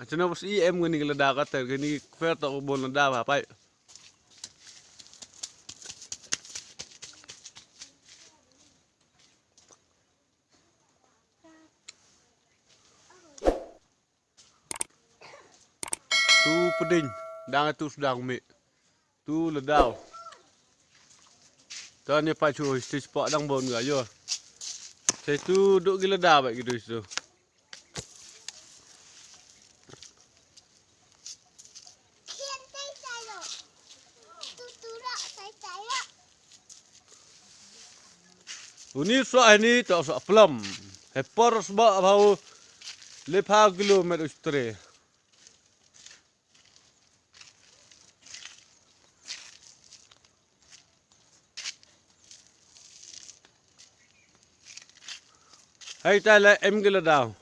Achana Pasyih em gani gelada kata gani fer tak ubon lada apa? Tu peding, dang tu sedang mi. Tu ledau. Tuan ni pacu stis pak dang bon ga yo. Saya tu duk gila dah baik gitu itu. Ini soal ini tak soal pelam. Hepar sebab bau 5 kilometer istri. Hai tak lah em gila dah.